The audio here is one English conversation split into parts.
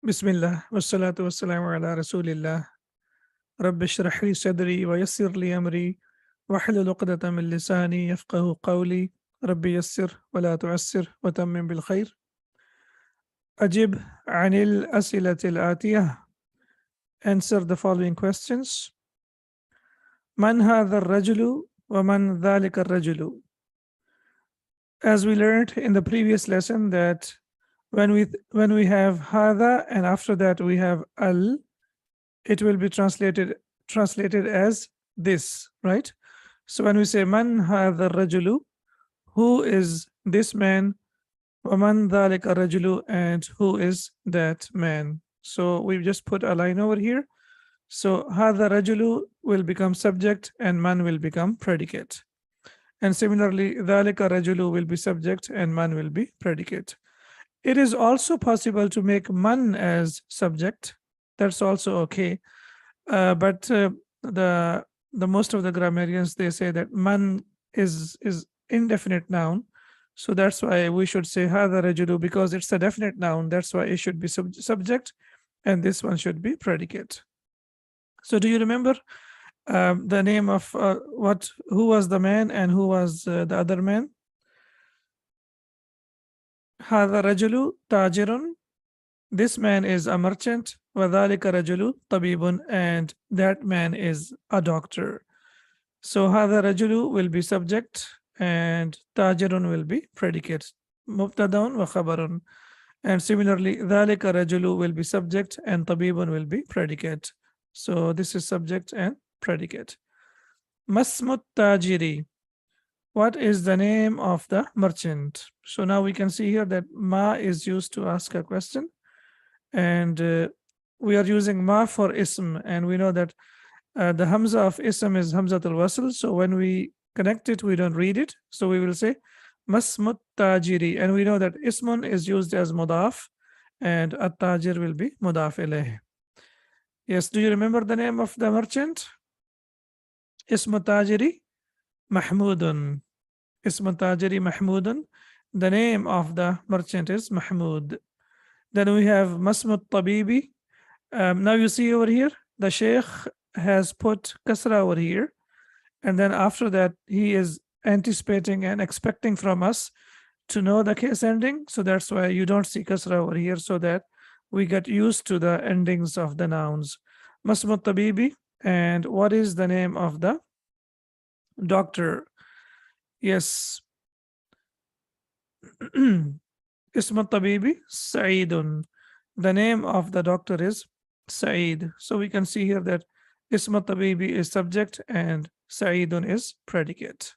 Bismillah, wassalatu wassalamu ala rasulillah. Rabbi shrah li sadri wa yassir li amri wa hlul uqdatan min lisani yafqahu qawli. Rabbi yassir wa la tu'assir wa tammim bil khair. Ajib anil asilatil atiyah. Answer the following questions. Man hadha ar-rajulu wa man dhalika ar-rajulu. As we learned in the previous lesson that when we have hadha and after that we have al, it will be translated as this, right? So when we say man hadha rajulu, who is this man, wa man dhalika rajulu, and who is that man. So we just put a line over here. So hadha rajulu will become subject and man will become predicate. And similarly, dhalika rajulu will be subject and man will be predicate. It is also possible to make man as subject. That's also okay. But the most of the grammarians, they say that man is indefinite noun. So that's why we should say hadha rajulu, because it's a definite noun. That's why it should be subject and this one should be predicate. So do you remember the name of who was the man and who was the other man? Hadha rajulu tajirun. This man is a merchant. وَذَلِكَ رَجُلُ طَبِيبٌ, and that man is a doctor. So هذا رجل will be subject and tajirun will be predicate. مبتدأ وخبر. And similarly, ذَلِكَ رَجُلُ will be subject and طَبِيبٌ will be predicate. So this is subject and predicate. مَسْمُ التَّاجِرِ. What is the name of the merchant? So now we can see here that ma is used to ask a question. And we are using ma for ism, and we know that the hamza of ism is hamzatul wasl. So when we connect it, we don't read it. So we will say masmut tajiri, and we know that ismun is used as mudaf, and at-tajir will be mudaf ilayh. Yes, do you remember the name of the merchant? Ismu tajiri Mahmudun. Ismu tajiri Mahmudun. The name of the merchant is Mahmud. Then we have Masmut Tabibi. Now you see over here, the Sheikh has put kasra over here. And then after that, he is anticipating and expecting from us to know the case ending. So that's why you don't see kasra over here, so that we get used to the endings of the nouns. Masmut Tabibi. And what is the name of the doctor? Yes. Ism Tabibi, Sa'idun. The name of the doctor is Sa'id. So we can see here that Ism Tabibi is subject and Sa'idun is predicate.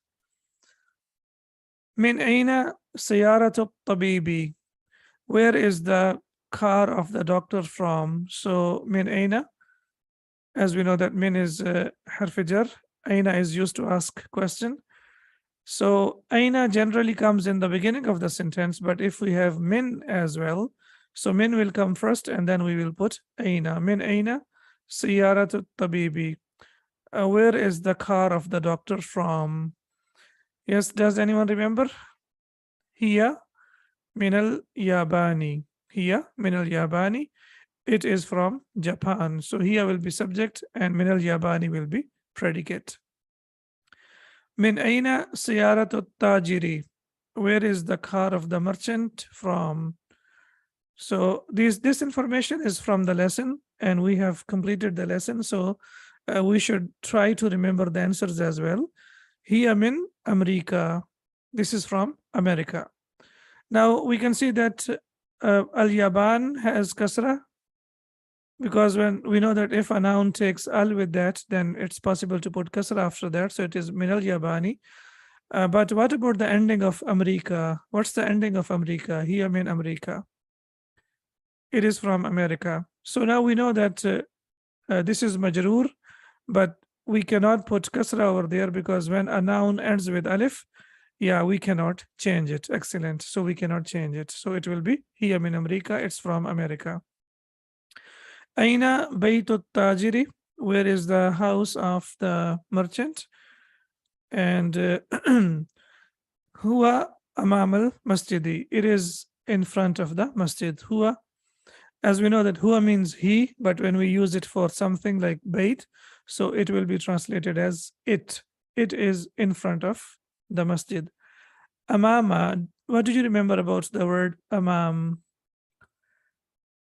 Min aina sayaratu tabibi. Where is the car of the doctor from? So min aina, as we know that min is harf jar, aina is used to ask question. So aina generally comes in the beginning of the sentence, but if we have min as well, so min will come first and then we will put aina. Min aina siyaratu tabibi. Where is the car of the doctor from? Yes, does anyone remember? Hiya minal yabani. Hiya minal yabani. It is from Japan. So hiya will be subject and minal yabani will be predicate. Min aina siyaratu tajiri. Where is the car of the merchant from? So this information is from the lesson, and we have completed the lesson. So we should try to remember the answers as well. Hiya min America. This is from America. Now we can see that al-Yaban has kasra, because when we know that if a noun takes al with that, then it's possible to put kasra after that. So it is min al-Yabani. But what about the ending of America? What's the ending of America? Hiya min America. It is from America. So now we know that this is majroor, but we cannot put kasra over there, because when a noun ends with alif, yeah, we cannot change it. Excellent. So we cannot change it. So it will be hiya min America. It's from America. Aina baytut tajiri. Where is the house of the merchant? And huwa amal masjidi. It is in front of the masjid. Huwa As we know that huwa means he, but when we use it for something like bait, so it will be translated as it. It is in front of the masjid. Amama, what do you remember about the word amam?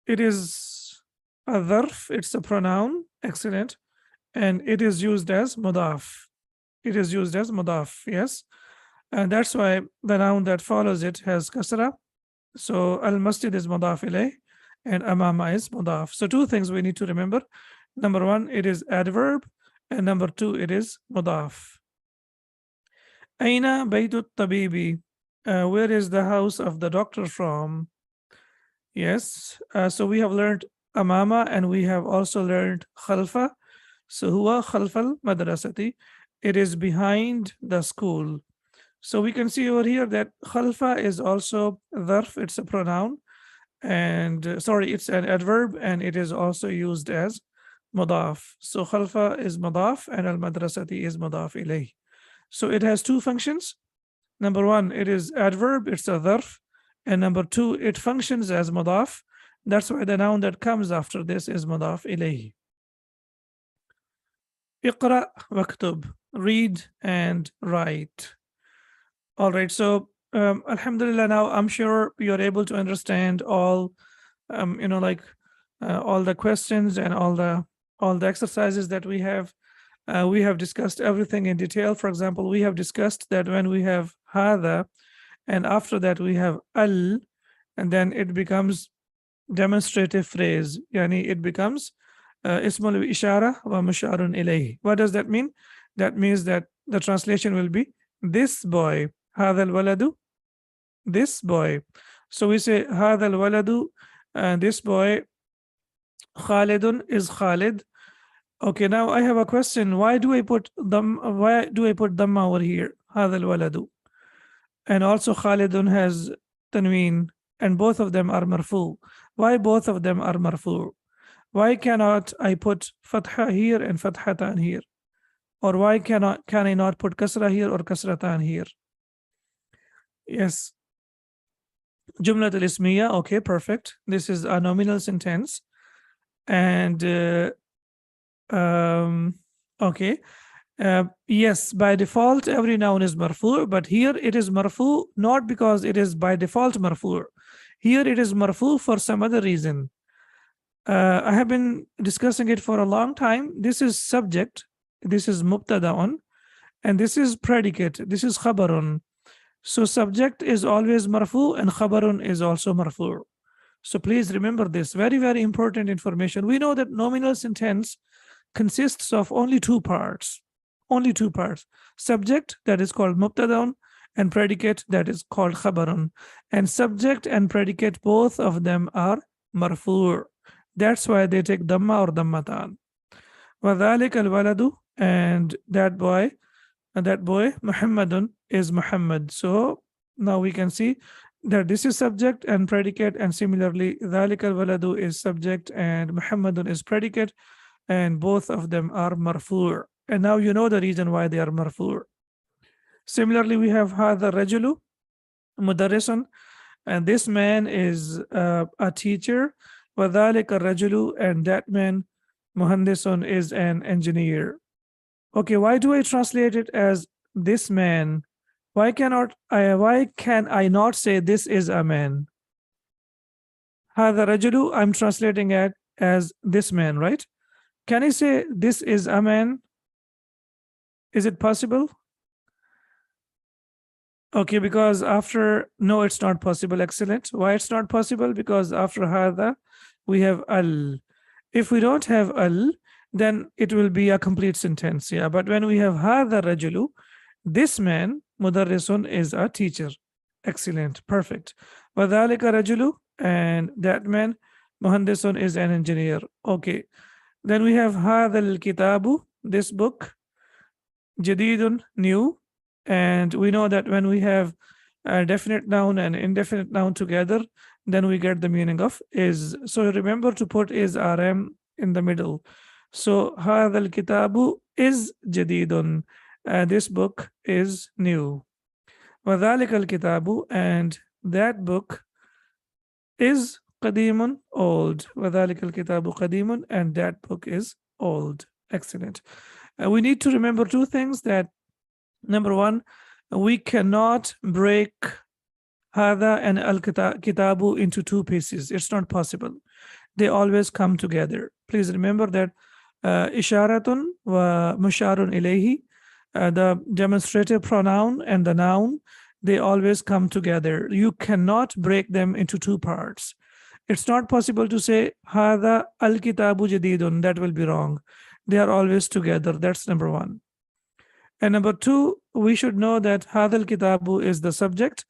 It is a dharf, it's a pronoun, excellent, and it is used as mudaf. It is used as mudaf, yes. And that's why the noun that follows it has kasra. So al-masjid is mudaf ilayh and amama is mudaf. So two things we need to remember. Number one, it is adverb, and number two, it is mudaf. Aina baytut tabibi. Where is the house of the doctor from? Yes. So we have learned amama and we have also learned khalfa. So huwa khalfal madrasati. It is behind the school. So we can see over here that khalfa is also dharf. It's a pronoun. And sorry, it's an adverb and it is also used as mudaf. So khalfa is mudaf and al-madrasati is mudaf ilayh. So it has two functions. Number one, it is adverb, it's a dharf. And number two, it functions as mudaf. That's why the noun that comes after this is mudaf ilayh. Iqra waktub, read and write. All right, so alhamdulillah, now I'm sure you're able to understand all, all the questions and all the exercises that we have. We have discussed everything in detail. For example, we have discussed that when we have hada, and after that we have al, and then it becomes demonstrative phrase. Yani it becomes ismul ishara wa musharun ilayhi. What does that mean? That means that the translation will be this boy, hada al-waladu, this boy. So we say hada al-waladu, this boy, Khalidun is Khalid. Okay, now I have a question. Why do I put dhamma over here? Hada al-waladu. And also Khalidun has tanween, and both of them are marfu. Why both of them are marfu? Why cannot I put fatha here and fathatan here? Or why can I not put kasra here or kasratan here? Yes. Jumlat al-ismiya, okay, perfect. This is a nominal sentence. And okay. Yes, by default, every noun is marfu, but here it is marfu not because it is by default marfu. Here it is marfu for some other reason. I have been discussing it for a long time. This is subject, this is mubtada'un, and this is predicate, this is khabarun. So subject is always marfu and khabarun is also marfu. So please remember this, very, very important information. We know that nominal sentence consists of only two parts. Only two parts. Subject, that is called mubtada'un, and predicate, that is called khabarun. And subject and predicate, both of them are marfu'. That's why they take dhamma or dhammatan. وَذَلِكَ الْوَلَدُ, and that boy, Muhammadun is Muhammad. So now we can see that this is subject and predicate, and similarly, ذَلِكَ الْوَلَدُ is subject and Muhammadun is predicate, and both of them are marfu'. And now you know the reason why they are marfu'. Similarly, we have hadha rajulu mudarrisun, and this man is a teacher. وَذَلِكَ الرَّجُلُ, and that man muhandisun is an engineer. Okay, why do I translate it as this man? Why can I not say this is a man? Hadha rajulu, I'm translating it as this man, right? Can I say this is a man? Is it possible? Okay, because after, no, it's not possible. Excellent. Why it's not possible? Because after hadha, we have al. If we don't have al, then it will be a complete sentence. Yeah, but when we have hadha rajulu, this man, mudarrisun, is a teacher. Excellent. Perfect. Wadhalika rajulu, and that man, muhandisun, is an engineer. Okay. Then we have hadha al-kitabu, this book, jadidun, new. And we know that when we have a definite noun and indefinite noun together, then we get the meaning of is. So remember to put is RM in the middle. So هذا الكتاب is جديد. This book is new. وذلك الكتاب, and that book is قديم, old. وذلك الكتاب قديم, and that book is old. Excellent. We need to remember two things. That number one, we cannot break هذا and al-kitabu into two pieces. It's not possible. They always come together. Please remember that isharatun wa musharun ilayhi, the demonstrative pronoun and the noun, they always come together. You cannot break them into two parts. It's not possible to say hada al-kitabu jadidun. That will be wrong. They are always together. That's number one. And number two, we should know that hada al-kitabu is the subject,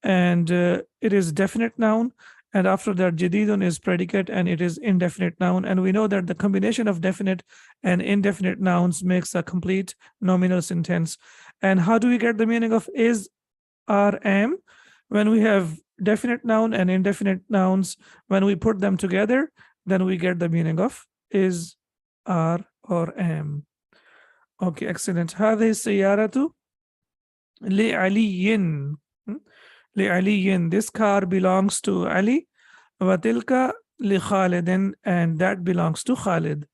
and it is definite noun, and after that jadidun is predicate, and it is indefinite noun. And we know that the combination of definite and indefinite nouns makes a complete nominal sentence. And how do we get the meaning of is, are, am? When we have definite noun and indefinite nouns, when we put them together, then we get the meaning of is, are, or am. Okay, excellent. هذه السيارة لعلي. لعلي, this car belongs to Ali. وتلك لخالد, and that belongs to Khalid.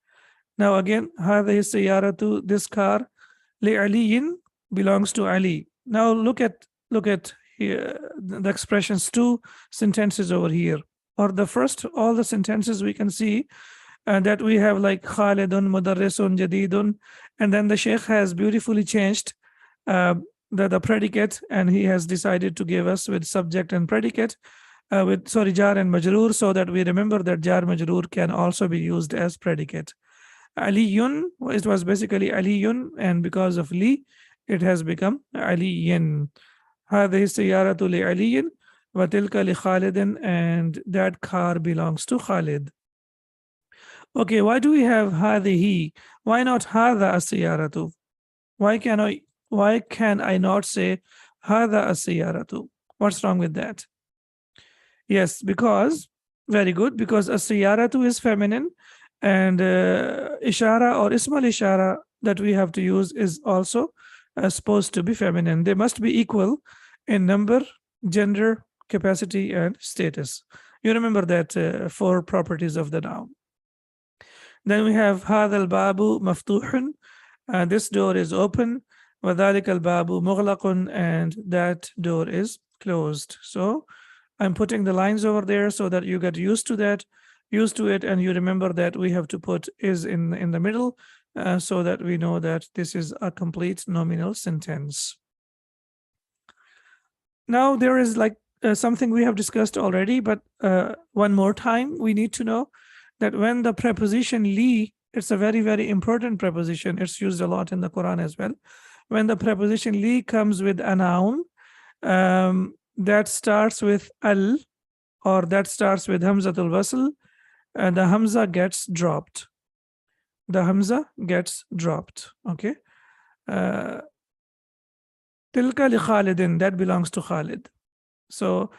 Now again, هذه السيارة, this car, لعلي, belongs to Ali. Now look at here the expressions, two sentences over here. Or the first, all the sentences we can see that we have like Khalidun, Mudarrisun, Jadidun, and then the Sheikh has beautifully changed the predicate, and he has decided to give us with subject and predicate with jar and majroor, so that we remember that jar majroor can also be used as predicate. Aliyun, it was basically Aliyun, and because of li, it has become Aliyin. هذه السيارة لعلي وتلك لخالد, and that car belongs to Khalid. Okay, why do we have هذه? Why not هذا السيارة? Why can I not say هذا السيارة? What's wrong with that? Yes, because, very good, because السيارة is feminine, and ishara or ism al-ishara that we have to use is also supposed to be feminine. They must be equal in number, gender, capacity, and status. You remember that four properties of the noun. Then we have هذا الباب مفتوح, this door is open. وذلك الباب مغلق, and that door is closed. So I'm putting the lines over there so that you get used to it, and you remember that we have to put is in the middle, so that we know that this is a complete nominal sentence. Now there is like something we have discussed already, but one more time we need to know that when the preposition li, it's a very, very important preposition. It's used a lot in the Quran as well. When the preposition li comes with a noun that starts with al, or that starts with hamzatul wasl, the hamza gets dropped. The hamza gets dropped. Okay. Tilka li Khalidin, that belongs to Khalid. So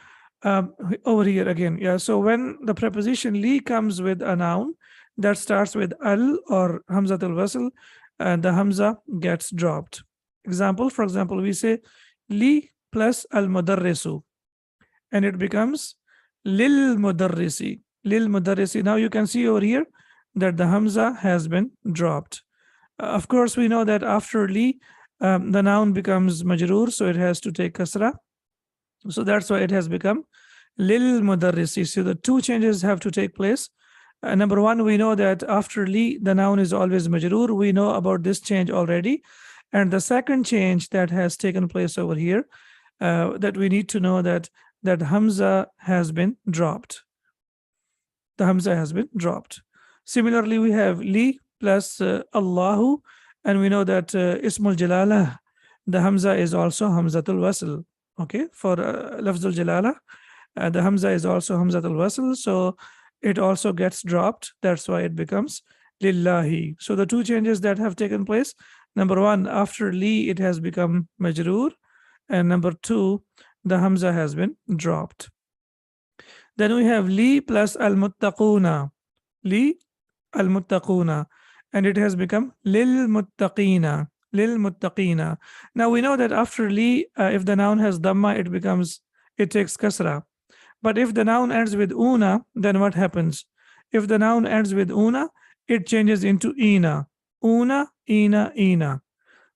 over here again, yeah. So when the preposition li comes with a noun that starts with al or hamzatul wasl, the hamza gets dropped. Example, for example, we say li plus al mudarrisu, and it becomes lil mudarrisi. Lil mudarrisi. Now you can see over here that the hamza has been dropped. Of course, we know that after li, the noun becomes majroor, so it has to take kasra. So that's why it has become lil mudarrisi. So the two changes have to take place. Number one, we know that after li, the noun is always majroor. We know about this change already. And the second change that has taken place over here, that we need to know that hamza has been dropped. The hamza has been dropped. Similarly, we have li plus Allahu, and we know that Ismul Jalala, the hamza is also hamzatul wasl. Okay, for lafzul jalala, the hamza is also hamzatul wasl, so it also gets dropped. That's why it becomes lillahi. So the two changes that have taken place: number one, after li, it has become majroor, and number two, the hamza has been dropped. Then we have li plus al-muttaquna, li al-muttaquna, and it has become lil muttaqina. Lil muttaqina. Now we know that after li, if the noun has dhamma, it takes kasra. But if the noun ends with una, then what happens? If the noun ends with una, it changes into ina. Una, ina, ina.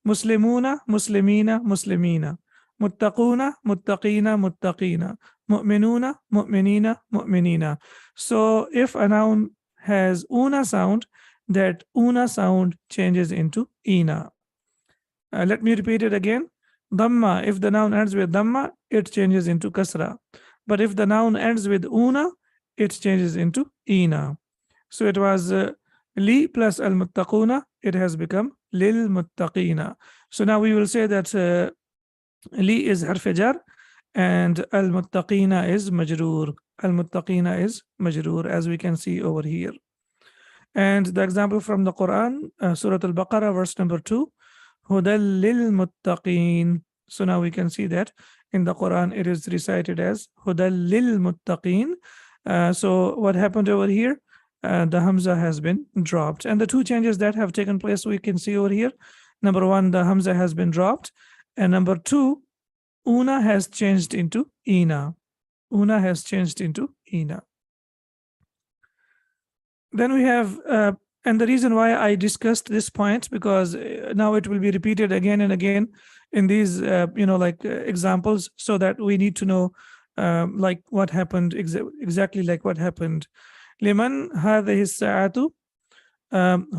Muslimuna, muslimina, muslimina. Muttaquna, muttaqina, muttaqina. Mu'minuna, mu'minina, mu'minina. So if a noun has una sound, that una sound changes into ina. Let me repeat it again. Dhamma, if the noun ends with dhamma, it changes into kasra. But if the noun ends with una, it changes into ina. So it was li plus al muttaquna, it has become lil muttaqina. So now we will say that li is harf jar and al muttaqina is majroor. Al muttaqina is majroor, as we can see over here. And the example from the Quran, Surah Al-Baqarah, verse number 2, Hudal lil muttaqeen. So now we can see that in the Quran it is recited as Hudal lil muttaqeen. So what happened over here? The Hamza has been dropped. And the two changes that have taken place we can see over here. Number one, the Hamza has been dropped. And number two, una has changed into ina. Una has changed into ina. Then we have, and the reason why I discussed this point, because now it will be repeated again and again in these, examples, so that we need to know, like what happened, exactly like what happened. Liman hadhihi sa'atu.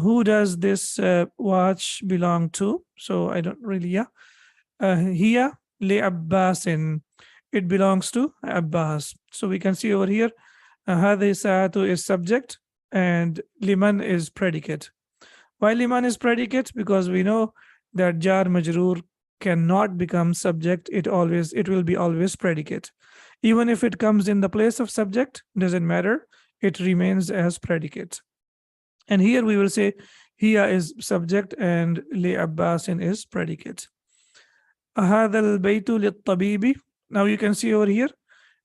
Who does this watch belong to? So I don't really, Hiya li Abbasin. It belongs to Abbas. So we can see over here, hadhihi sa'atu is subject and liman is predicate. Why liman is predicate? Because we know that jar majroor cannot become subject. It will be always predicate. Even if it comes in the place of subject, doesn't matter. It remains as predicate. And here we will say hiya is subject and li Abbasin is predicate. Ahadha al-baytu lit-tabibi. Now you can see over here,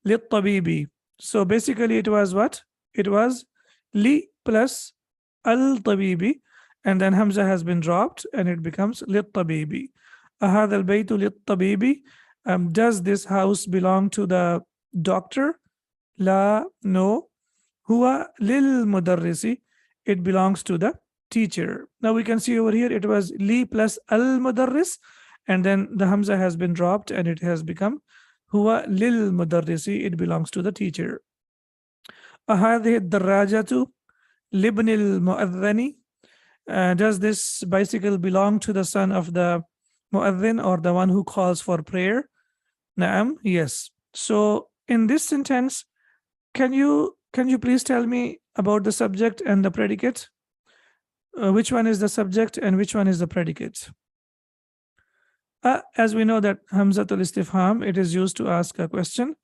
lit-tabibi. So basically it was what? It was li plus al-tabibi, and then Hamza has been dropped and it becomes lit-tabibi. Ahadha al-baytu lit-tabibi. Does this house belong to the doctor? La, no. Huwa lil mudarrisi. It belongs to the teacher. Now we can see over here it was li plus al mudarris, and then the Hamza has been dropped and it has become huwa lil mudarrisi. It belongs to the teacher. Ahadhi darajatu libnil mu'adhani. Does this bicycle belong to the son of the mu'adhin, or the one who calls for prayer? Naam, yes. So in this sentence, can you please tell me about the subject and the predicate? Which one is the subject and which one is the predicate? As we know that Hamzatul Istifham, it is used to ask a question.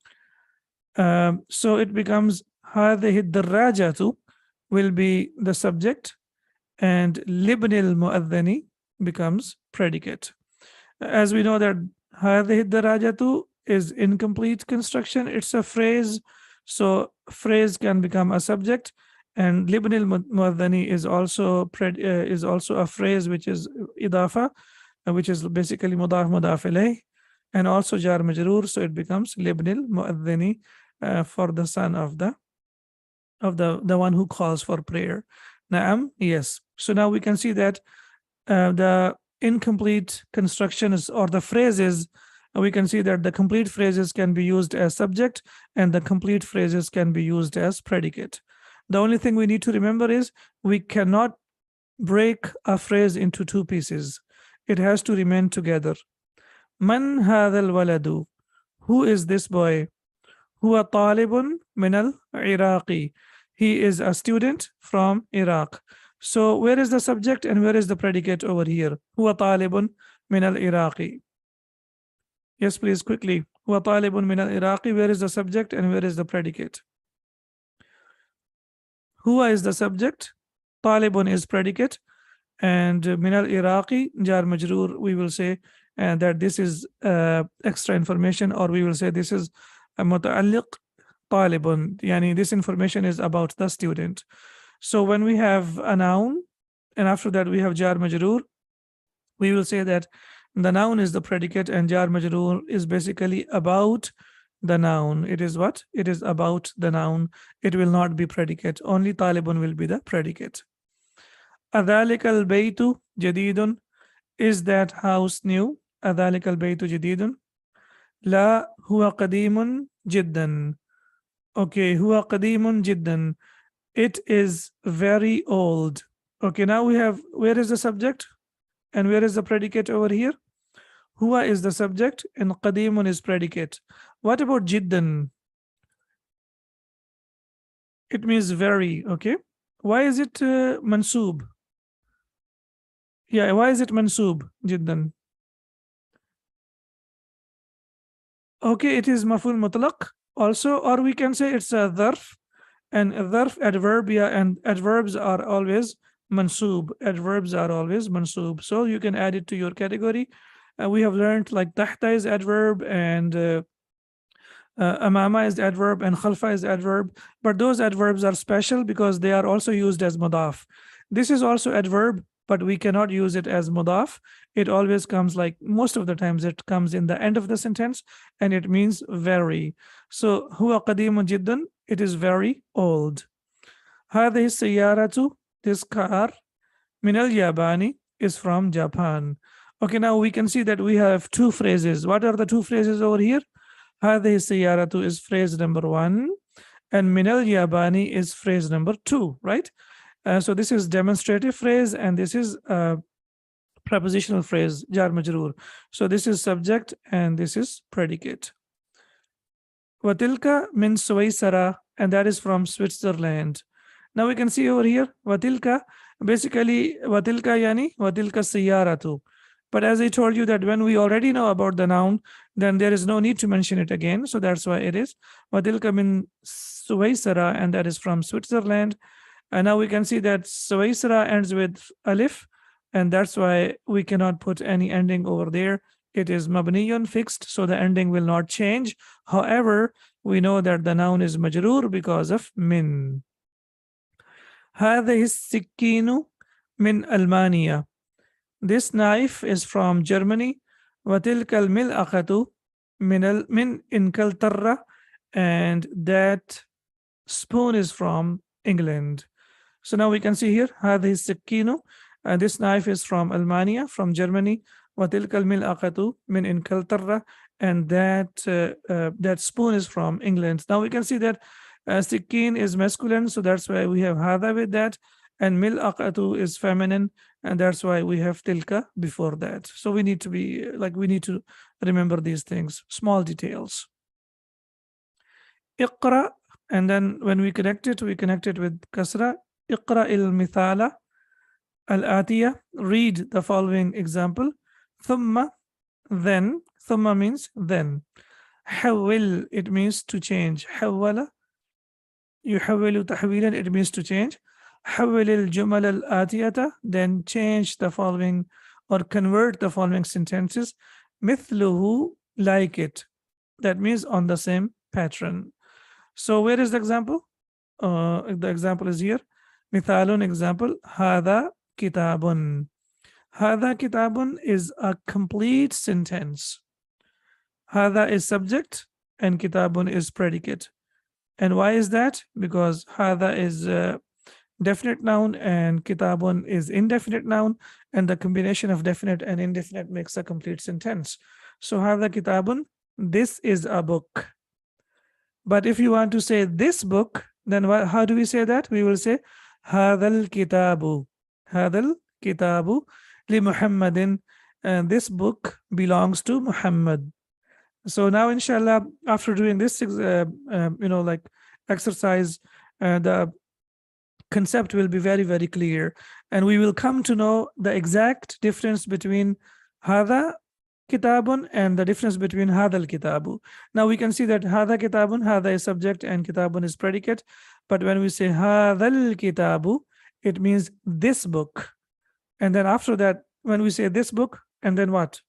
So it becomes hadhihi darajatu will be the subject, and libnil mu'adhani becomes predicate. As we know that hadhihi darajatu is incomplete construction. It's a phrase. So phrase can become a subject, and libnil mu'adhani is also a phrase which is idafa, which is basically mudaf ilayh, and also jar majroor. So it becomes libnil mu'adhani for the son of the one who calls for prayer. Naam, yes. So now we can see that the incomplete constructions or the phrases, we can see that the complete phrases can be used as subject and the complete phrases can be used as predicate. The only thing we need to remember is we cannot break a phrase into two pieces. It has to remain together. Man hadha al-waladu. Who is this boy? Huwa talibun min al-Iraqi. He is a student from Iraq. So where is the subject and where is the predicate over here? Huwa talibun min al-Iraqi. Yes, please, quickly. Huwa talibun min al-Iraqi. Where is the subject and where is the predicate? Huwa is the subject, talibun is predicate, and min al-Iraqi, jar majroor, we will say that this is extra information, or we will say this is a muta'alliq talibun. Yani this information is about the student. So when we have a noun and after that we have jar majroor, we will say that the noun is the predicate and jar majroor is basically about the noun. It is what? It is about the noun. It will not be predicate. Only talibun will be the predicate. أذلك البيت جديد. Is that house new? أذلك البيت جديد. لا هو قديم جدا. Okay, هو قديم جدا. It is very old. Okay, now we have, where is the subject and where is the predicate over here? Huwa is the subject and qadimun is predicate. What about jiddan? It means very. Okay, why is it mansub? Yeah, why is it mansub jiddan? Okay, it is maful mutlaq also, or we can say it's a dharf, and a dharf adverb, yeah, and adverbs are always mansub. Adverbs are always mansub, so you can add it to your category. We have learned like tahta is adverb, and amama is adverb, and khalfa is adverb, but those adverbs are special because they are also used as mudaf. This is also adverb, but we cannot use it as mudaf. It always comes, like most of the times it comes in the end of the sentence, and it means very. So huwa qadimun jiddan, it is very old. هذه السيارة, this car, min al-Yabani, is from Japan. Okay, now we can see that we have two phrases. What are the two phrases over here? هذه السيارة is phrase number 1, and min al-Yabani is phrase number 2, right? So this is demonstrative phrase, and this is prepositional phrase, jar majroor. So this is subject and this is predicate. Watilka min Swaysara, and that is from Switzerland. Now we can see over here, watilka, basically watilka yani watilka siyaratu. But as I told you that when we already know about the noun, then there is no need to mention it again. So that's why it is watilka min Swaysara, and that is from Switzerland. And now we can see that Swaysara ends with alif, and that's why we cannot put any ending over there. It is mabniyun, fixed, so the ending will not change. However, we know that the noun is majroor because of min. هذه السكين من ألمانيا. This knife is from Germany. وتلك الملأخة من إنكلترا, and that spoon is from England. So now we can see here هذه السكين, this knife is from Almania, from Germany. وتلك الملأخة من إنكلترا, and that spoon is from England. Now we can see that sikin is masculine, so that's why we have hada with that, and mil'aqatu is feminine, and that's why we have tilka before that. So we need to be like, we need to remember these things, small details. Iqra, and then when we connect it with kasra. Iqra il-mithala al-atiya, read the following example. Thumma, then. Thumma means then. Hawil, it means to change. Hawala, yuhawwilu tahwilan, it means to change. Hawwil al-jumal al-atiyata, then change the following or convert the following sentences. Mithluhu, like it. That means on the same pattern. So where is the example? The example is here. Mithalun, example. Hada kitabun. Hada kitabun is a complete sentence. Hada is subject and kitabun is predicate. And why is that? Because hada is a definite noun and kitabun is indefinite noun, and the combination of definite and indefinite makes a complete sentence. So hada kitabun, this is a book. But if you want to say this book, then how do we say that? We will say hadal kitabu. Hadal kitabu li Muhammadin, and this book belongs to Muhammad. So now, inshallah, after doing this, like exercise, the concept will be very, very clear, and we will come to know the exact difference between hada kitabun and the difference between hadal kitabu. Now we can see that hada kitabun, hada is subject and kitabun is predicate. But when we say hadal kitabu, it means this book. And then after that, when we say this book, and then what?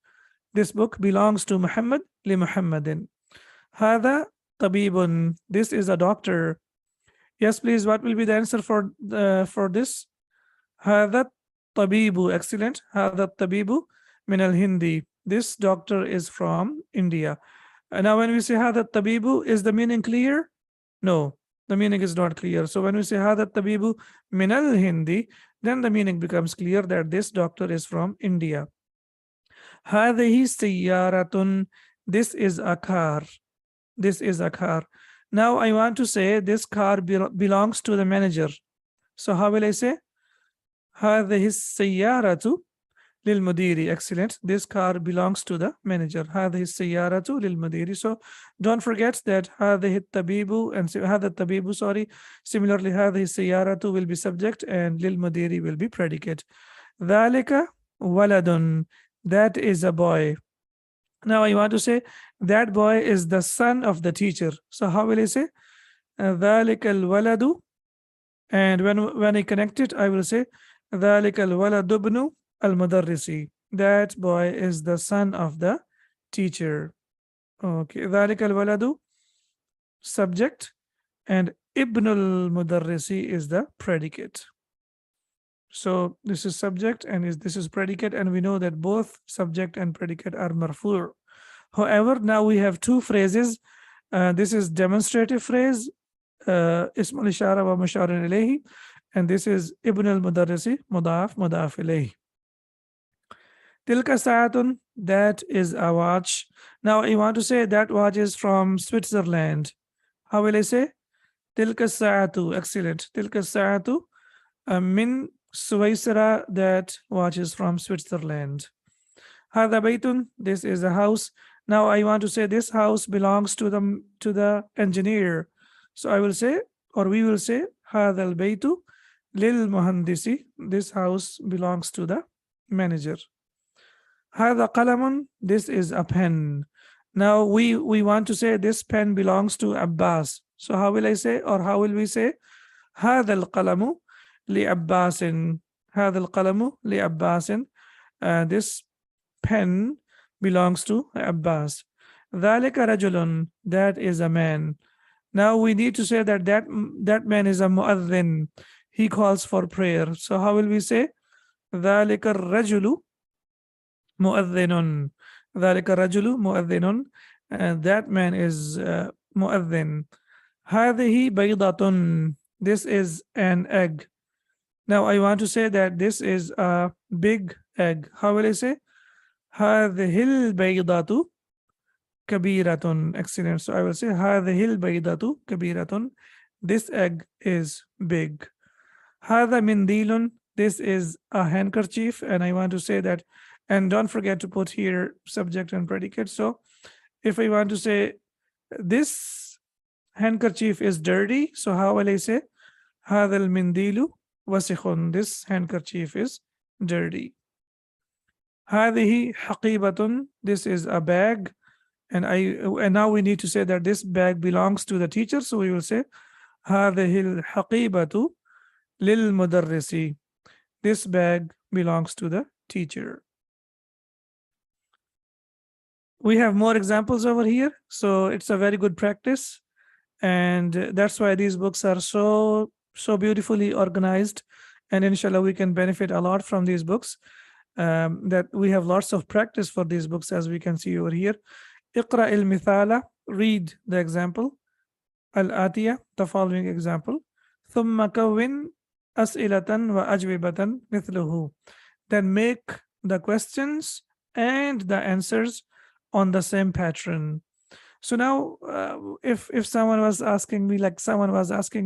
This book belongs to Muhammad, li Muhammadin. Hada tabibun, this is a doctor. Yes, please, what will be the answer for this? Hada tabibu, excellent. Hada tabibu min al-Hindi. This doctor is from India. Now, when we say هذا الطبيب, is the meaning clear? No, the meaning is not clear. So when we say هذا الطبيب من الهند, then the meaning becomes clear that this doctor is from India. هذه سيارة, this is a car. This is a car. Now I want to say this car belongs to the manager. So how will I say? هذه السيارة للمدير. Excellent. This car belongs to the manager. هذه السيارة للمدير. So don't forget that هذه الطبيب and هذا الطبيب, sorry. Similarly, هذه السيارة will be subject and للمدير will be predicate. ذلك ولد. That is a boy. Now I want to say that boy is the son of the teacher. So how will I say? ذلك الولد. And when I connect it, I will say ذلك الولد ابن المدرس. That boy is the son of the teacher. Okay. ذلك الولد, subject, and ابن المدرس is the predicate. So this is subject and this is predicate, and we know that both subject and predicate are marfu'. However, now we have two phrases. This is demonstrative phrase, اسم الإشارة ومشار إليه, and this is ابن المدرس مضاف مضاف إليه. تلك ساعة, that is a watch. Now I want to say that watch is from Switzerland. How will I say? تلك الساعة. Excellent. تلك الساعة من سويسرا, that watch is from Switzerland. هذا بيت, this is a house. Now I want to say this house belongs to the engineer. So I will say, or we will say, هذا البيت للمهندس. This house belongs to the manager. هذا قلم, this is a pen. Now we want to say this pen belongs to Abbas. So how will I say, or how will we say? هذا القلم لعباس. هذا القلم لعباس. This pen belongs to Abbas. ذلك رجل, that is a man. Now we need to say that man is a mu'adhin. He calls for prayer. So how will we say? ذلك الرجل مؤذن. ذلك الرجل مؤذن. That man is مؤذن. هذه بيضة. This is an egg. Now I want to say that this is a big egg. How will I say? هذه البيضة كبيرة. Excellent. So I will say هذه البيضة كبيرة. This egg is big. هذا منديل. This is a handkerchief, and I want to say that, and don't forget to put here subject and predicate. So if I want to say this handkerchief is dirty, so how will I say? هذا المنديل وسخ. This handkerchief is dirty. هذه حقيبة. This is a bag, and now we need to say that this bag belongs to the teacher. So we will say هذه الحقيبة للمدرس. This bag belongs to the teacher. We have more examples over here, so it's a very good practice, and that's why these books are so beautifully organized, and inshallah we can benefit a lot from these books. That we have lots of practice for these books, as we can see over here. اقرأ المثال, read the example. الآتية, the following example. ثم كون أسئلة وأجوبة مثله. Then make the questions and the answers on the same pattern. So now if someone was asking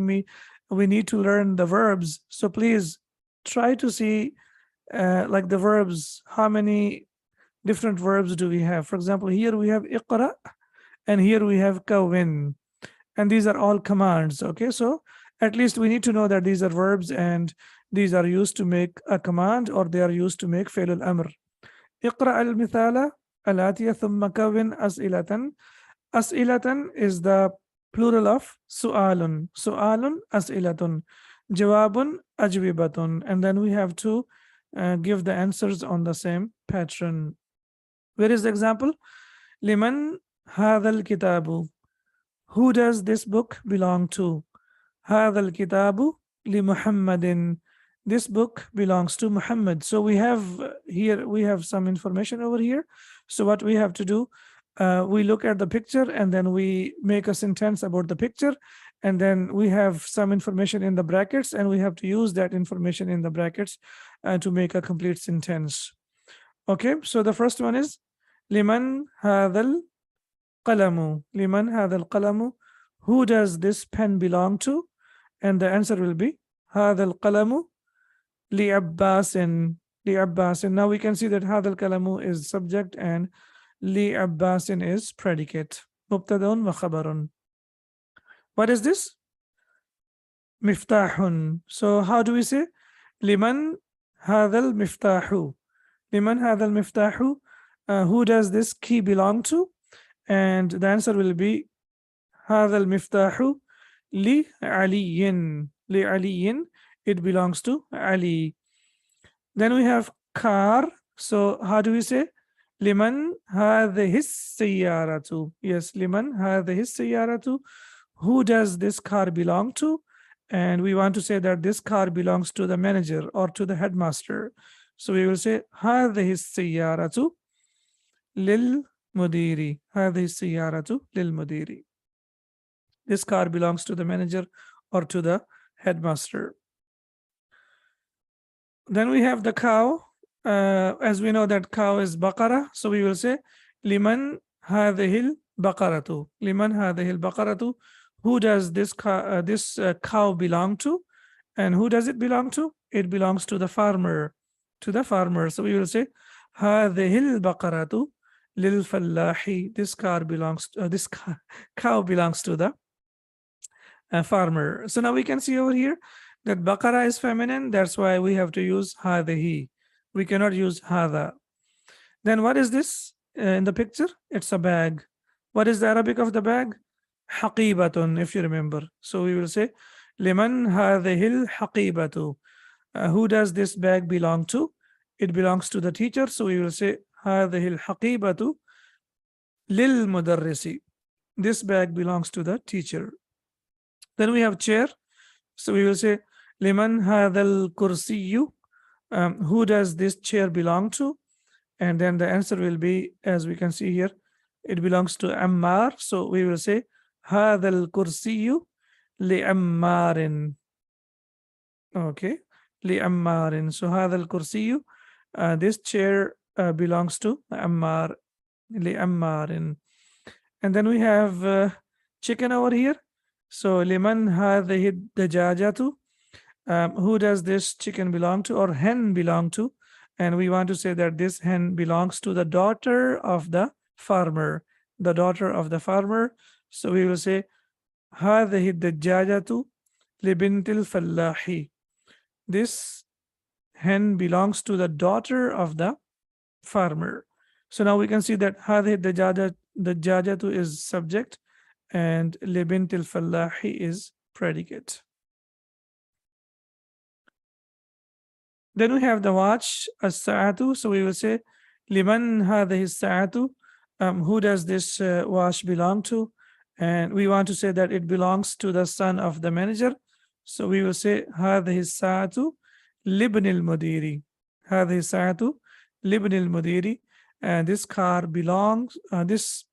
me, we need to learn the verbs. So please try to see like the verbs, how many different verbs do we have? For example, here we have اقرأ, and here we have كون, and these are all commands. Okay, so at least we need to know that these are verbs and these are used to make a command, or they are used to make فعل الأمر. اقرأ المثال الآتية ثم كون أسئلة. أسئلة is the plural of سؤال. سؤال أسئلة. جواب أجوبة. And then we have to give the answers on the same pattern. Where is the example? لمن هذا الكتاب. Who does this book belong to? هذا الكتاب لمحمد. This book belongs to Muhammad. So we have here, we have some information over here. So what we have to do, we look at the picture and then we make a sentence about the picture, and then we have some information in the brackets, and we have to use that information in the brackets to make a complete sentence. Okay, so the first one is liman hadal qalamu. Liman hadal qalamu. Who does this pen belong to? And the answer will be hadal qalamu li Abbasin. Li Abbasin. Now we can see that hadal qalamu is subject and li Abbasin is predicate. Mubtadaun wa khabarun. What is this? Miftahun. So how do we say? Liman hadal miftahu. Liman hadal miftahu. Who does this key belong to? And the answer will be hadal miftahu li aliyin. Li aliyin. It belongs to Ali. Then we have car. So how do we say? Liman hadhihi sayyaratu. Yes, liman hadhihi sayyaratu. Who does this car belong to? And we want to say that this car belongs to the manager or to the headmaster. So we will say hadhihi sayyaratu lil mudiri. Hadhihi sayyaratu lil mudiri. This car belongs to the manager or to the headmaster. Then we have the cow. As we know that cow is baqara, so we will say liman hadhihi baqaratu. Liman hadhihi baqaratu. Who does this cow belong to? And who does it belong to? It belongs to the farmer. To the farmer. So we will say hadhihi baqaratu lil fallahi. This cow belongs to the farmer. So now we can see over here that baqara is feminine. That's why we have to use hadhihi. We cannot use hadha. Then what is this in the picture? It's a bag. What is the Arabic of the bag? Haqibatun, if you remember. So we will say liman hadhihil haqibatu. Who does this bag belong to? It belongs to the teacher. So we will say hadhihil haqibatu lil mudarrisi. This bag belongs to the teacher. Then we have chair. So we will say liman hadhal kursiyu. Who does this chair belong to? And then the answer will be, as we can see here, it belongs to Ammar. So we will say hadhal kursiyu li Ammarin. Okay, li Ammarin. So hadhal kursiyu, this chair belongs to Ammar, li Ammarin. And then we have chicken over here. So liman hadhihi dajajatu. Who does this chicken belong to, or hen belong to? And we want to say that this hen belongs to the daughter of the farmer. The daughter of the farmer. So we will say هذه الدجاجة لبنت الفلاح. This hen belongs to the daughter of the farmer. So now we can see that هذه الدجاجة is subject and لبنت الفلاح is predicate. Then we have the watch, as-sa'atu. So we will say liman hadhihi as-sa'atu. Who does this watch belong to? And we want to say that it belongs to the son of the manager. So we will say hadhihi as-sa'atu libn al-mudiri. Hadhihi as-sa'atu libn al-mudiri. And this car belongs, this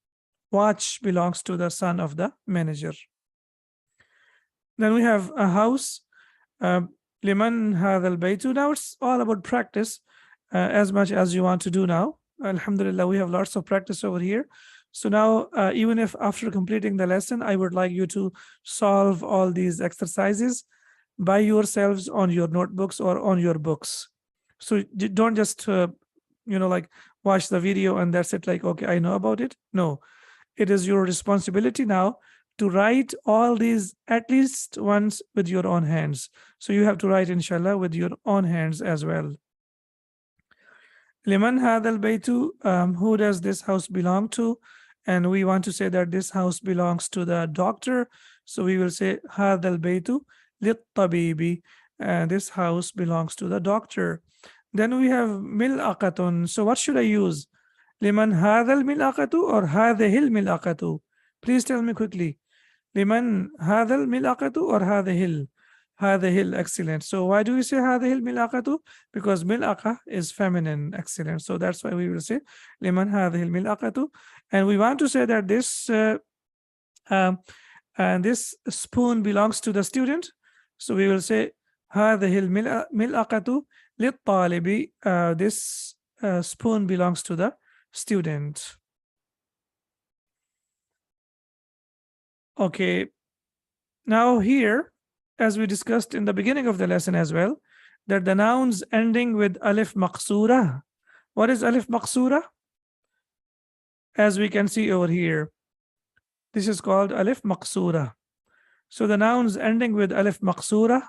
watch belongs to the son of the manager. Then we have a house. Liman hadha al-baytu. Now it's all about practice, as much as you want to do now. Alhamdulillah, we have lots of practice over here. So now, even if after completing the lesson, I would like you to solve all these exercises by yourselves on your notebooks or on your books. So don't just, like watch the video and that's it, like, okay, I know about it. No, it is your responsibility now to write all these at least once with your own hands. So you have to write, inshallah, with your own hands as well. Liman hadal baytu, who does this house belong to? And we want to say that this house belongs to the doctor. So we will say hadal baytu lit tabibi. This house belongs to the doctor. Then we have mil'aqatun. So what should I use? Liman hadal mil'aqatu or hadhihil mil'aqatu? Please tell me quickly. Liman hadal mil'aqatu or hadhihil? هذه excellent. So why do we say هذه الملعقة? Because ملعقة is feminine. Excellent. So that's why we will say لمن هذه الملعقة. And we want to say that this and this spoon belongs to the student. So we will say هذه الملعقة للطالب. This spoon belongs to the student. Okay. Now here, as we discussed in the beginning of the lesson as well, that the nouns ending with alif maqsura. What is alif maqsura? As we can see over here, this is called alif maqsura. So the nouns ending with alif maqsura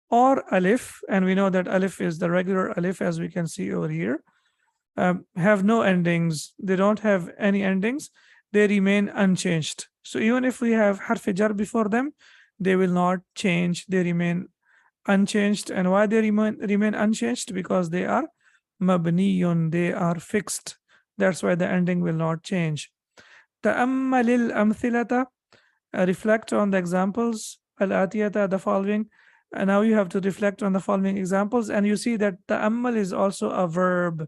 or alif, and we know that alif is the regular alif as we can see over here, have no endings. They don't have any endings. They remain unchanged. So even if we have harf jar before them, they will not change. They remain unchanged. And why they remain unchanged? Because they are mabniyun. They are fixed. That's why the ending will not change. Ta'ammalil amthilata. Reflect on the examples. Al-atiyata, the following. And now you have to reflect on the following examples. And you see that ta'ammal is also a verb.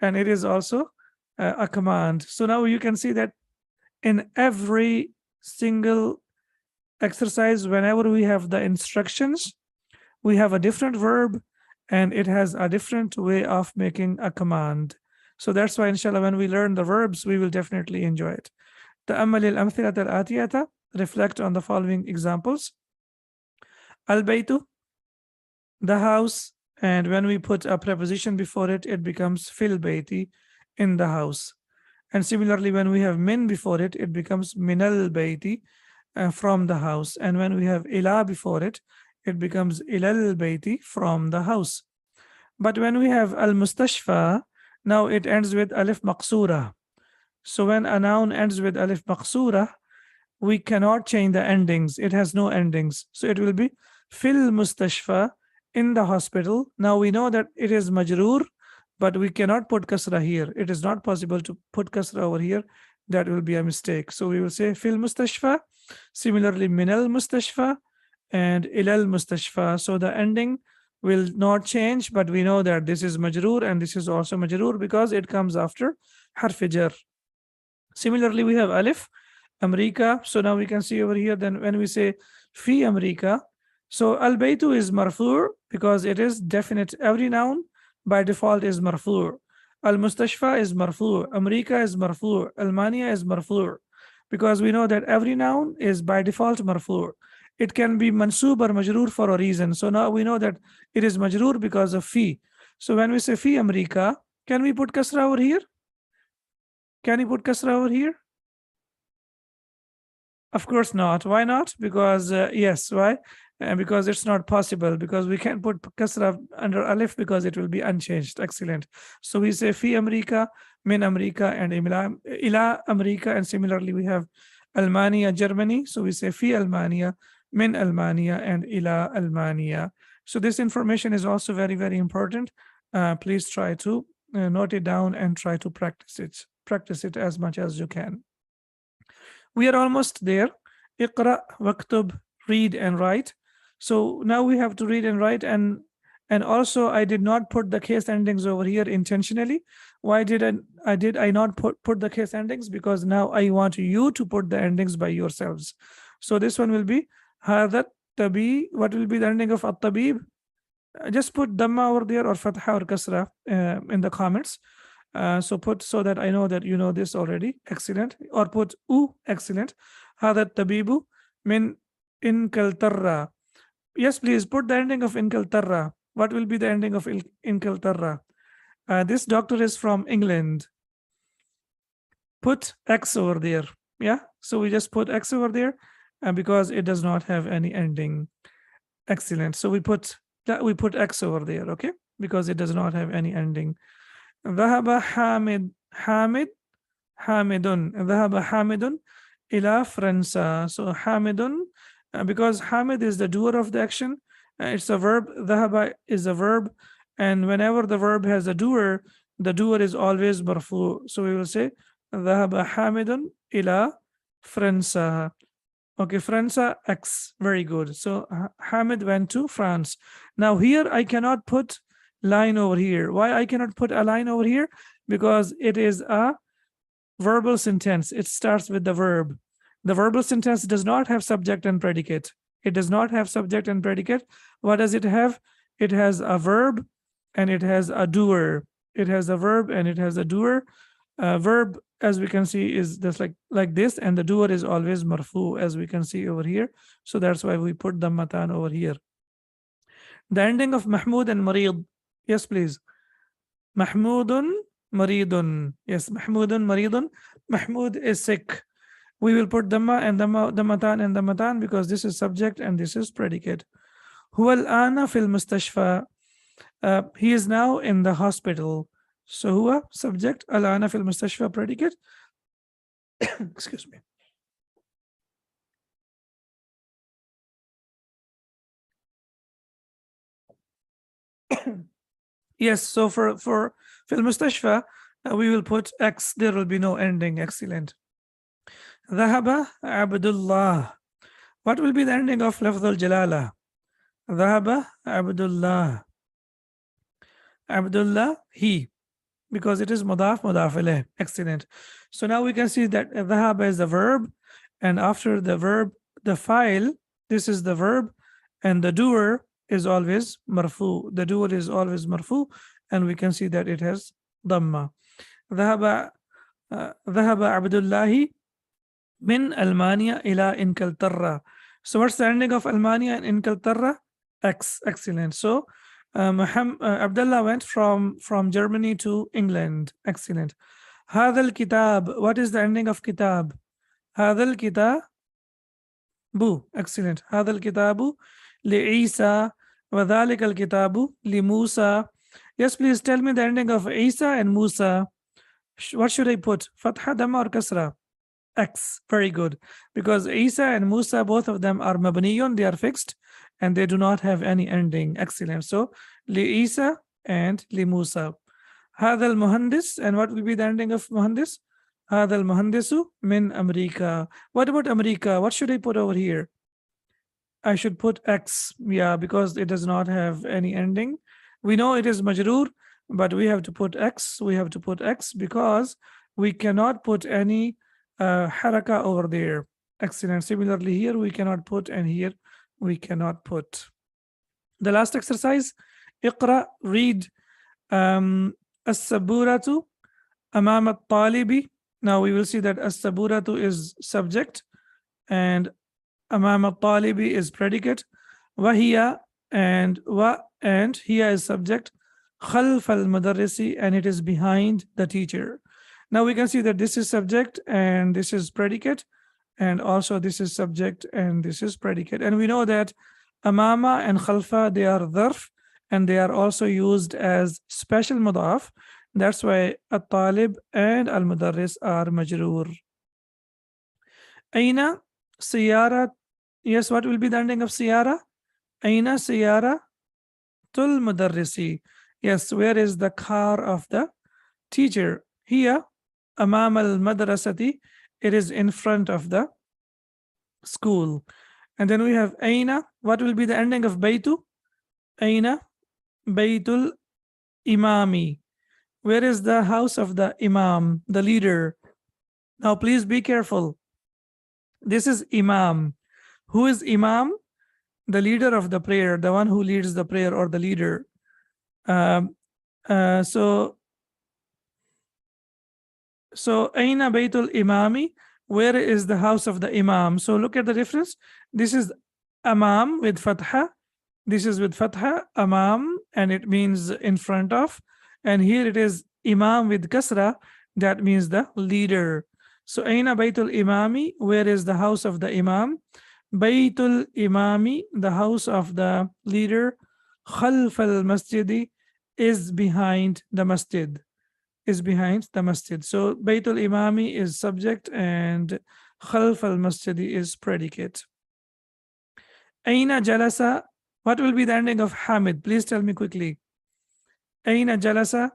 And it is also a command. So now you can see that in every single exercise, whenever we have the instructions, we have a different verb and it has a different way of making a command. So that's why, inshallah, when we learn the verbs, we will definitely enjoy it. تأمل الأمثلة الآتية. Reflect on the following examples. Al-baytu, the house. And when we put a preposition before it, it becomes fil bayti, in the house. And similarly, when we have min before it, it becomes minal bayti, from the house. And when we have ila before it, it becomes ilal bayti, from the house. But when we have al mustashfa, now it ends with alif maqsura. So when a noun ends with alif maqsura, we cannot change the endings. It has no endings. So it will be fil mustashfa, in the hospital. Now we know that it is majroor, but we cannot put kasra here. It is not possible to put kasra over here. That will be a mistake. So we will say fil mustashfa, similarly minal mustashfa and ilal mustashfa. So the ending will not change, but we know that this is majroor and this is also majroor because it comes after harf jar. Similarly, we have alif, America. So now we can see over here, then when we say fi America, so al-baytu is marfu' because it is definite. Every noun by default is marfu'. Al-mustashfa is marfu'. America is marfu'. Almania is marfu'. Because we know that every noun is by default marfu'. It can be mansub or majroor for a reason. So now we know that it is majroor because of fi. So when we say fi America, can we put kasra over here? Can you put kasra over here? Of course not. Why not? Because yes, why? Because it's not possible, because we can't put kasra under alif because it will be unchanged. Excellent. So we say fi America, min America, and ila America. And similarly, we have Almania, Germany. So we say fi Almania, min Almania, and ila Almania. So this information is also very, very important. Please try to note it down and try to practice it. Practice it as much as you can. We are almost there. Iqra, waktub, read and write. So now we have to read and write, and also I did not put the case endings over here intentionally. Why did I not put the case endings? Because now I want you to put the endings by yourselves. So this one will be hadha tabi. What will be the ending of at-tabib? Just put damma over there or fatha or kasra in the comments. So put, so that I know that you know this already. Excellent. Or put u. Excellent. Hadha tabibu min inkaltarra. Yes, please put the ending of inkaltarra. What will be the ending of inkaltarra? This doctor is from England. Put X over there. Yeah. So we just put X over there because it does not have any ending. Excellent. So we put X over there. Okay. Because it does not have any ending. ذهب حامد ذهب حامد إلى فرنسا. So حامد, because Hamid is the doer of the action, it's a verb. ذهب is a verb, and whenever the verb has a doer, the doer is always marfu. So we will say ذهب حامد إلى فرنسا. Okay, Franza, X. Very good. So Hamid went to France. Now here I cannot put line over here. Why I cannot put a line over here? Because it is a verbal sentence. It starts with the verb. The verbal sentence does not have subject and predicate. It does not have subject and predicate. What does it have? It has a verb and it has a doer. It has a verb and it has a doer. Verb, as we can see, is just like this, and the doer is always marfu, as we can see over here. So that's why we put the matan over here. The ending of Mahmoud and Marid. Yes, please. Mahmoudun Maridun. Yes, Mahmoudun Maridun. Mahmoud is sick. We will put Dhamma and Dhammatan and Dhammatan because this is subject and this is predicate. Huwa al-ana fil mustashfa. He is now in the hospital. So huwa, subject, al-ana fil mustashfa, predicate. Excuse me. Yes, so for fil mustashfa, we will put X. There will be no ending. Excellent. Dhahaba Abdullah. What will be the ending of lafz al-jalala? Dhahaba Abdullah. Abdullah, he, because it is mudaf ilayh. Excellent. So now we can see that dhahaba is the verb, and after the verb, the file, this is the verb, and the doer is always marfu. The doer is always marfu, and we can see that it has dhamma. Dhahaba Abdullahi min Almania ila Inkaltarra. So what's the ending of Almania and Inkaltarra? X. Excellent. So Abdullah went from Germany to England. Excellent. Hadal kitab. What is the ending of kitab? Hadal kitabu. Excellent. Hadal kitabu li Isa wa dhalika al kitabu li Musa. Yes, please tell me the ending of Isa and Musa. What should I put? Fatha, Dhamma, or Kasra? X. Very good. Because Isa and Musa, both of them are mabniyun, they are fixed, and they do not have any ending. Excellent. So, li Isa and li Musa. Hadal Muhandis, and what will be the ending of Muhandis? Hadal Muhandisu min America. What about America? What should I put over here? I should put X. Yeah, because it does not have any ending. We know it is majroor, but we have to put X. We have to put X because we cannot put any haraka over there. Excellent. Similarly, here we cannot put, and here we cannot put. The last exercise, Iqra, read As-saburatu amam at-talibi. Now we will see that As-saburatu is subject and amam at-talibi is predicate. Wahiya and wa and hiya is subject. Khalf al-mudarrisi, and it is behind the teacher. Now we can see that this is subject and this is predicate, and also this is subject and this is predicate. And we know that amama and khalfa, they are dharf, and they are also used as special mudaf. That's why at-talib and al-mudarris are majroor. Aina siyara. Yes, what will be the ending of siyara? Aina siyara tul mudarrisi. Yes, where is the car of the teacher? Here, amam al-madrasati, it is in front of the school. And then we have aina. What will be the ending of baytu? Aina baytul imami. Where is the house of the imam, the leader? Now please be careful. This is imam. Who is imam? The leader of the prayer, the one who leads the prayer, or the leader. So aina baytul imami, where is the house of the imam? So look at the difference. This is amam with fatha. This is with fatha, amam, and it means in front of. And here it is imam with kasra, that means the leader. So aina baytul imami, where is the house of the imam? Baytul imami, the house of the leader. Khalf al masjidi, is behind the masjid. Is behind the masjid. So baytul imami is subject and khalf al masjidi is predicate. Aina jalasa. What will be the ending of Hamid? Please tell me quickly. Aina jalasa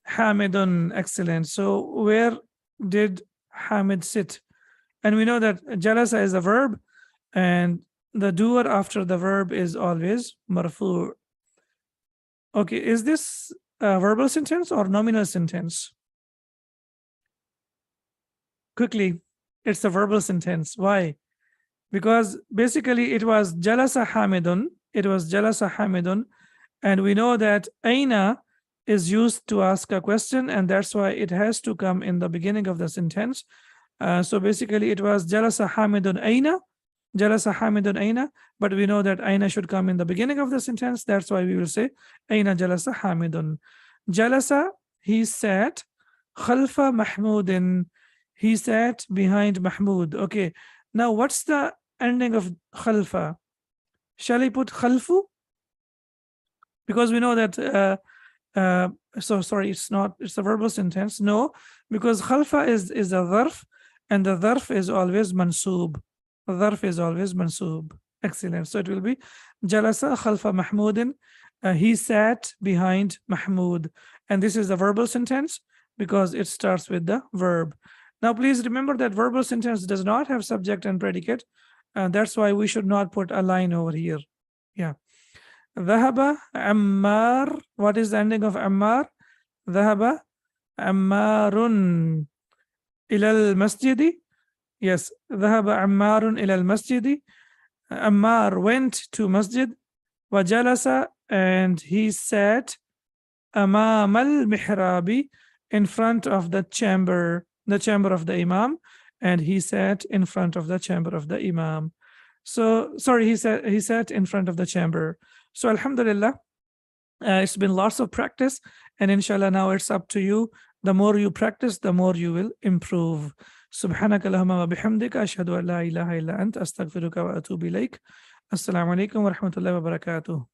Hamidun. Excellent. So where did Hamid sit? And we know that jalasa is a verb, and the doer after the verb is always marfu. Okay, is this a verbal sentence or nominal sentence? Quickly, it's a verbal sentence. Why? Because basically it was jalasa hamidun. It was jalasa hamidun. And we know that aina is used to ask a question, and that's why it has to come in the beginning of the sentence. So basically it was jalasa hamidun aina, jalasa hamidun aina, but we know that aina should come in the beginning of the sentence. That's why we will say aina jalasa hamidun. Jalasa, he sat, khalfa mahmudin, he sat behind Mahmud. Okay, now what's the ending of khalfa? Shall I put khalfu? Because we know that so sorry, it's not, it's a verbal sentence. No, because khalfa is a dharf, and the dharf is always mansoob. The dharf is always mansoob. Excellent. So it will be jalasa khalfa mahmudin, he sat behind Mahmud. And this is a verbal sentence because it starts with the verb. Now please remember that verbal sentence does not have subject and predicate, and that's why we should not put a line over here. Yeah. ذهب عمار. What is the ending of Ammar? ذهب عمار إلى المسجد. Yes, ذهب عمار إلى المسجد. Ammar went to masjid. وجلس, and he sat أمام المحراب, in front of the chamber of the Imam, and he sat in front of the chamber of the Imam. So sorry, he sat in front of the chamber. So alhamdulillah, it's been lots of practice, and inshallah now it's up to you. The more you practice, the more you will improve. Subhanaka Allahumma wa bihamdika ashhadu an la ilaha illa anta astaghfiruka wa atubu ilaik. Assalamu alaikum wa rahmatullahi wa barakatuh.